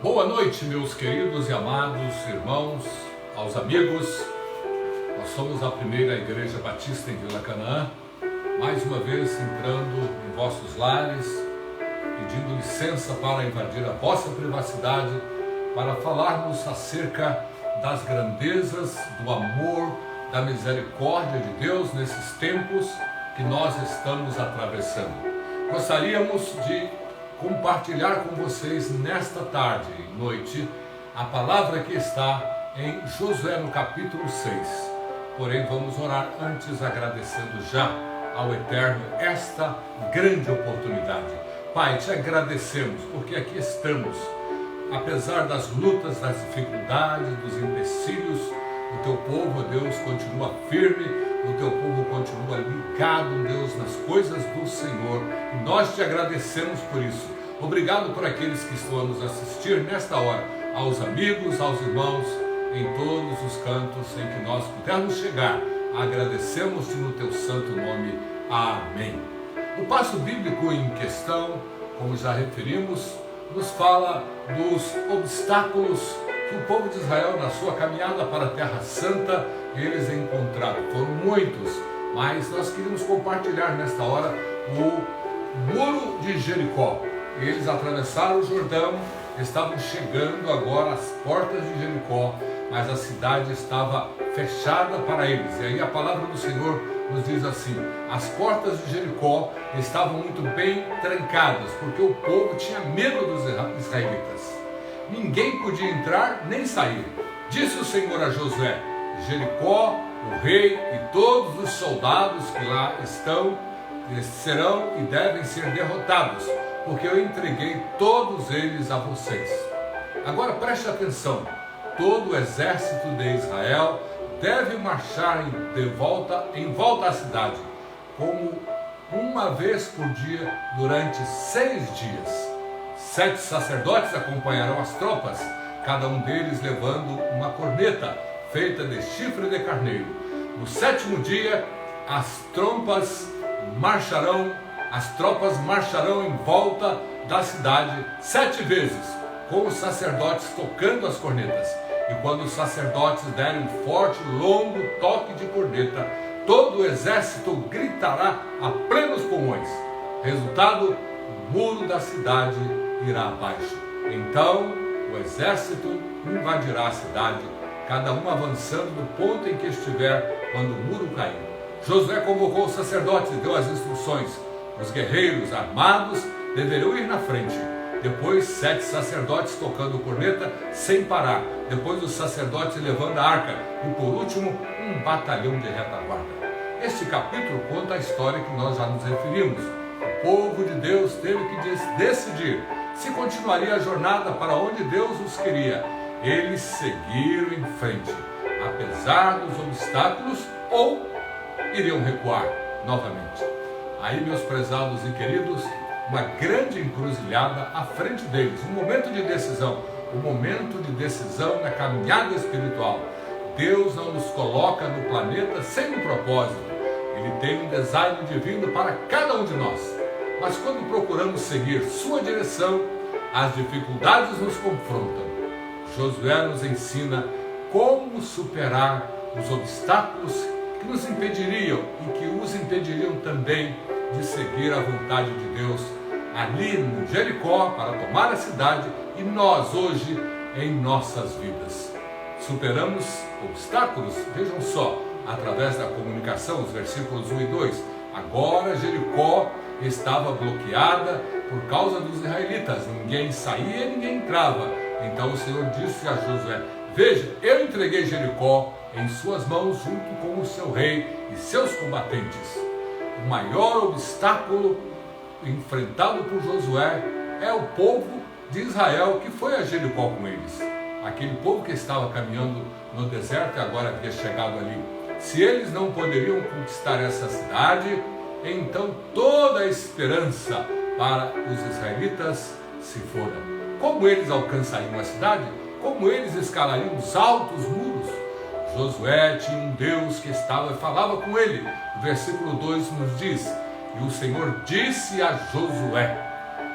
Boa noite, meus queridos e amados irmãos, aos amigos. Nós somos a primeira Igreja Batista em Vila Canaã, mais uma vez entrando em vossos lares, pedindo licença para invadir a vossa privacidade, para falarmos acerca das grandezas, do amor, da misericórdia de Deus nesses tempos que nós estamos atravessando. Gostaríamos de compartilhar com vocês nesta tarde e noite a palavra que está em Josué no capítulo 6. Porém, vamos orar antes, agradecendo já ao Eterno esta grande oportunidade. Pai, te agradecemos porque aqui estamos, apesar das lutas, das dificuldades, dos empecilhos. O teu povo, Deus, continua firme, o teu povo continua ligado, Deus, nas coisas do Senhor. E nós te agradecemos por isso. Obrigado por aqueles que estão a nos assistir nesta hora, aos amigos, aos irmãos, em todos os cantos em que nós pudermos chegar. Agradecemos-te no teu santo nome. Amém. O passo bíblico em questão, como já referimos, nos fala dos obstáculos que o povo de Israel, na sua caminhada para a Terra Santa, eles encontraram. Foram muitos, mas nós queríamos compartilhar nesta hora o muro de Jericó. Eles atravessaram o Jordão, estavam chegando agora às portas de Jericó, mas a cidade estava fechada para eles. E aí a palavra do Senhor nos diz assim: as portas de Jericó estavam muito bem trancadas, porque o povo tinha medo dos israelitas. Ninguém podia entrar nem sair. Disse o Senhor a Josué: Jericó, o rei e todos os soldados que lá estão, eles serão e devem ser derrotados, porque eu entreguei todos eles a vocês. Agora preste atenção: todo o exército de Israel deve marchar em volta à cidade, como uma vez por dia durante 6 dias. 7 sacerdotes acompanharão as tropas, cada um deles levando uma corneta feita de chifre de carneiro. No 7º dia, as tropas marcharão em volta da cidade 7 vezes, com os sacerdotes tocando as cornetas. E quando os sacerdotes derem um forte, longo toque de corneta, todo o exército gritará a plenos pulmões. Resultado: o muro da cidade irá abaixo. Então o exército invadirá a cidade, cada um avançando do ponto em que estiver quando o muro cair. Josué convocou os sacerdotes e deu as instruções. Os guerreiros armados deverão ir na frente. Depois 7 sacerdotes tocando corneta sem parar. Depois os sacerdotes levando a arca. E por último, um batalhão de retaguarda. Este capítulo conta a história que nós já nos referimos. O povo de Deus teve que decidir se continuaria a jornada para onde Deus os queria. Eles seguiram em frente, apesar dos obstáculos, ou iriam recuar novamente. Aí, meus prezados e queridos, uma grande encruzilhada à frente deles, um momento de decisão na caminhada espiritual. Deus não nos coloca no planeta sem um propósito. Ele tem um design divino para cada um de nós. Mas quando procuramos seguir sua direção, as dificuldades nos confrontam. Josué nos ensina como superar os obstáculos que nos impediriam e que os impediriam também de seguir a vontade de Deus ali no Jericó para tomar a cidade e nós hoje em nossas vidas. Superamos obstáculos, vejam só, através da comunicação, os versículos 1 e 2. Agora Jericó estava bloqueada por causa dos israelitas. Ninguém saía, ninguém entrava. Então o Senhor disse a Josué: veja, eu entreguei Jericó em suas mãos junto com o seu rei e seus combatentes. O maior obstáculo enfrentado por Josué é o povo de Israel que foi a Jericó com eles. Aquele povo que estava caminhando no deserto e agora havia chegado ali. Se eles não poderiam conquistar essa cidade, então toda a esperança para os israelitas se fora. Como eles alcançariam a cidade? Como eles escalariam os altos muros? Josué tinha um Deus que falava com ele. O versículo 2 nos diz: e o Senhor disse a Josué: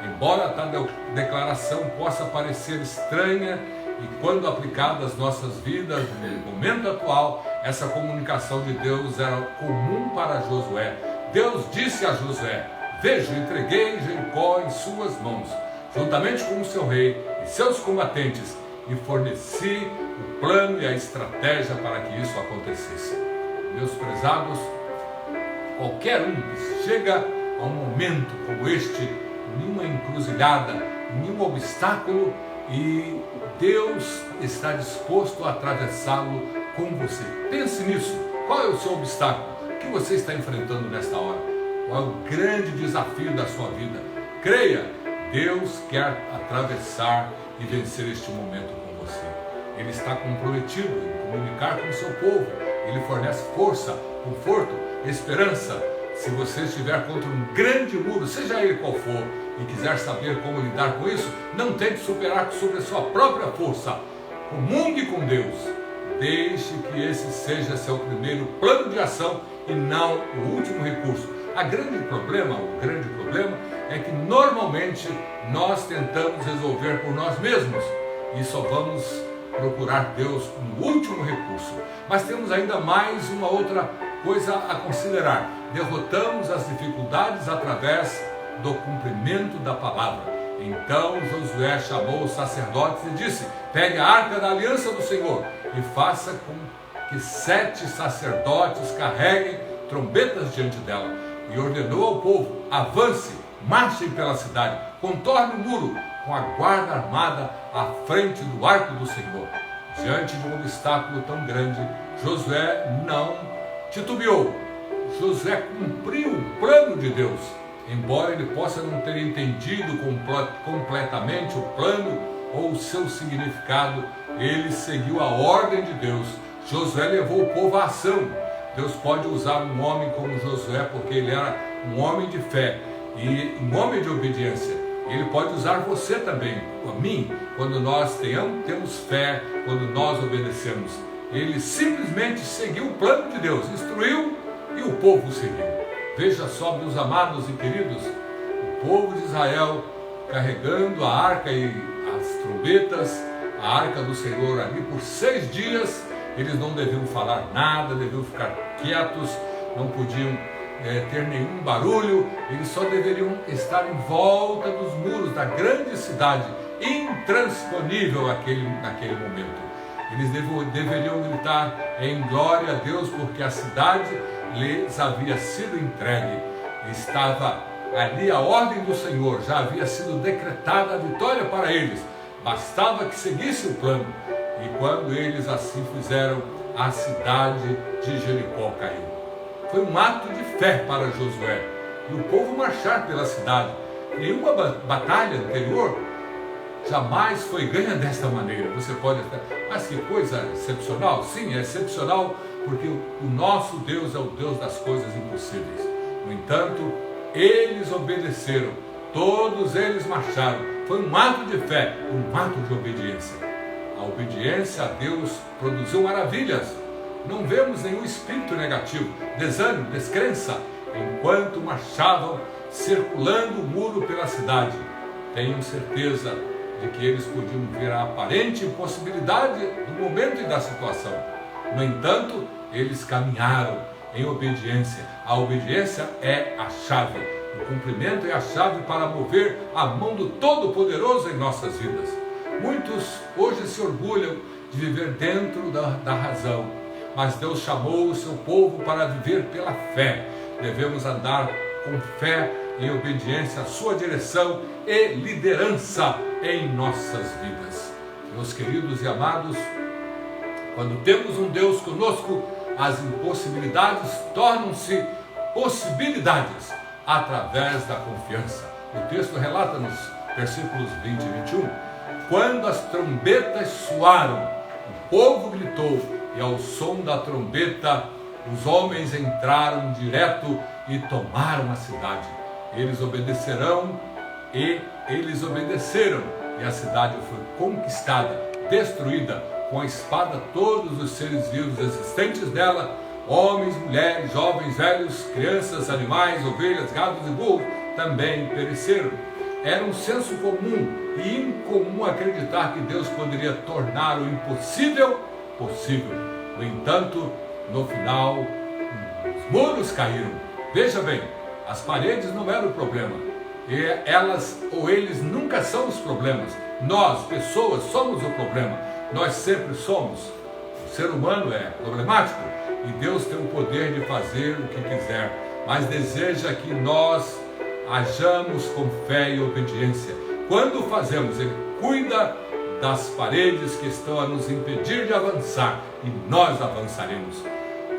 Embora tal declaração possa parecer estranha e quando aplicada às nossas vidas, no momento atual, essa comunicação de Deus era comum para Josué. Deus disse a Josué: veja, entreguei Jericó em suas mãos, juntamente com o seu rei e seus combatentes, e forneci o plano e a estratégia para que isso acontecesse. Meus prezados, qualquer um que chega a um momento como este, nenhuma encruzilhada, nenhum obstáculo, e Deus está disposto a atravessá-lo com você. Pense nisso. Qual é o seu obstáculo? O que você está enfrentando nesta hora? Qual é o grande desafio da sua vida? Creia, Deus quer atravessar e vencer este momento com você. Ele está comprometido em comunicar com o seu povo. Ele fornece força, conforto, esperança. Se você estiver contra um grande muro, seja ele qual for, e quiser saber como lidar com isso, não tente superar sobre a sua própria força. Comungue com Deus. Deixe que esse seja seu primeiro plano de ação e não o último recurso. O grande problema é que normalmente nós tentamos resolver por nós mesmos e só vamos procurar Deus como último recurso. Mas temos ainda mais uma outra coisa a considerar. Derrotamos as dificuldades através do cumprimento da palavra. Então Josué chamou os sacerdotes e disse: pegue a arca da aliança do Senhor e faça com que 7 sacerdotes carreguem trombetas diante dela. E ordenou ao povo: avance, marchem pela cidade, contorne o muro com a guarda armada à frente do arco do Senhor. Diante de um obstáculo tão grande, Josué não titubeou. Josué cumpriu o plano de Deus. Embora ele possa não ter entendido completamente o plano ou o seu significado, ele seguiu a ordem de Deus. Josué levou o povo à ação. Deus pode usar um homem como Josué porque ele era um homem de fé e um homem de obediência. Ele pode usar você também, a mim, quando nós temos fé, quando nós obedecemos. Ele simplesmente seguiu o plano de Deus, instruiu e o povo seguiu. Veja só, meus amados e queridos, o povo de Israel carregando a arca e as trombetas, a arca do Senhor ali por 6 dias, eles não deviam falar nada, deviam ficar quietos, não podiam ter nenhum barulho, eles só deveriam estar em volta dos muros da grande cidade, intransponível naquele momento. Eles deveriam gritar em glória a Deus, porque a cidade lhes havia sido entregue. Estava ali a ordem do Senhor, já havia sido decretada a vitória para eles. Bastava que seguisse o plano. E quando eles assim fizeram, a cidade de Jericó caiu. Foi um ato de fé para Josué. E o povo marchar pela cidade. Nenhuma batalha anterior jamais foi ganha desta maneira. Você pode até... Mas que coisa excepcional? Sim, é excepcional porque o nosso Deus é o Deus das coisas impossíveis. No entanto, eles obedeceram. Todos eles marcharam. Foi um ato de fé, um ato de obediência. A obediência a Deus produziu maravilhas. Não vemos nenhum espírito negativo, desânimo, descrença, enquanto marchavam circulando o muro pela cidade. Tenho certeza de que eles podiam ver a aparente impossibilidade do momento e da situação. No entanto, eles caminharam em obediência. A obediência é a chave. O cumprimento é a chave para mover a mão do Todo-Poderoso em nossas vidas. Muitos hoje se orgulham de viver dentro da razão, mas Deus chamou o seu povo para viver pela fé. Devemos andar com fé em obediência à sua direção e liderança em nossas vidas. Meus queridos e amados, quando temos um Deus conosco, as impossibilidades tornam-se possibilidades através da confiança. O texto relata nos versículos 20 e 21, quando as trombetas soaram, o povo gritou, e ao som da trombeta, os homens entraram direto e tomaram a cidade. Eles obedeceram, e a cidade foi conquistada, destruída, com a espada todos os seres vivos existentes dela, homens, mulheres, jovens, velhos, crianças, animais, ovelhas, gados e burros, também pereceram. Era um senso comum e incomum acreditar que Deus poderia tornar o impossível possível. No entanto, no final, os muros caíram. Veja bem, as paredes não eram o problema. E elas ou eles nunca são os problemas. Nós, pessoas, somos o problema. Nós sempre somos. O ser humano é problemático e Deus tem o poder de fazer o que quiser, mas deseja que nós hajamos com fé e obediência. Quando fazemos, Ele cuida das paredes que estão a nos impedir de avançar e nós avançaremos.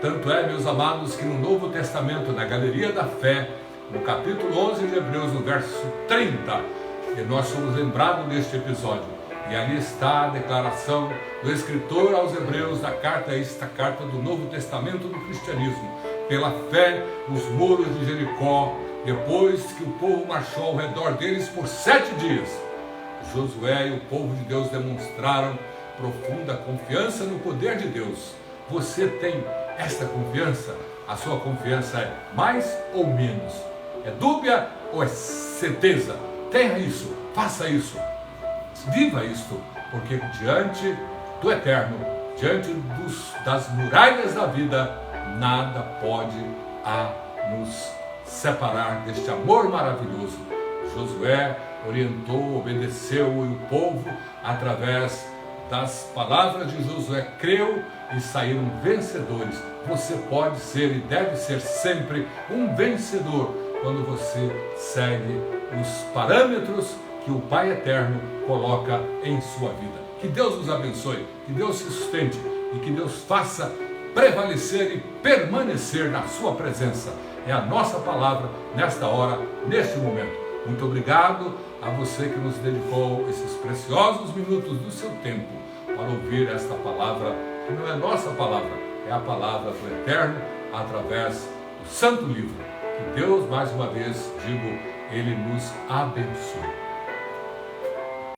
Tanto é, meus amados, que no Novo Testamento, na Galeria da Fé, no capítulo 11 de Hebreus, no verso 30, que nós somos lembrados neste episódio. E ali está a declaração do escritor aos Hebreus da carta, esta carta do Novo Testamento do cristianismo. Pela fé, os muros de Jericó, depois que o povo marchou ao redor deles por 7 dias, Josué e o povo de Deus demonstraram profunda confiança no poder de Deus. Você tem esta confiança? A sua confiança é mais ou menos? É dúbia ou é certeza? Tenha isso, faça isso, viva isto, porque diante do eterno, diante das muralhas da vida, nada pode nos separar deste amor maravilhoso. Josué orientou, obedeceu e o povo, através das palavras de Josué, creu e saíram vencedores. Você pode ser e deve ser sempre um vencedor quando você segue os parâmetros que o Pai Eterno coloca em sua vida. Que Deus nos abençoe, que Deus se sustente e que Deus faça prevalecer e permanecer na sua presença. É a nossa palavra nesta hora, neste momento. Muito obrigado a você que nos dedicou esses preciosos minutos do seu tempo para ouvir esta palavra, que não é nossa palavra, é a palavra do Eterno através do Santo Livro. Que Deus, mais uma vez, digo, Ele nos abençoe.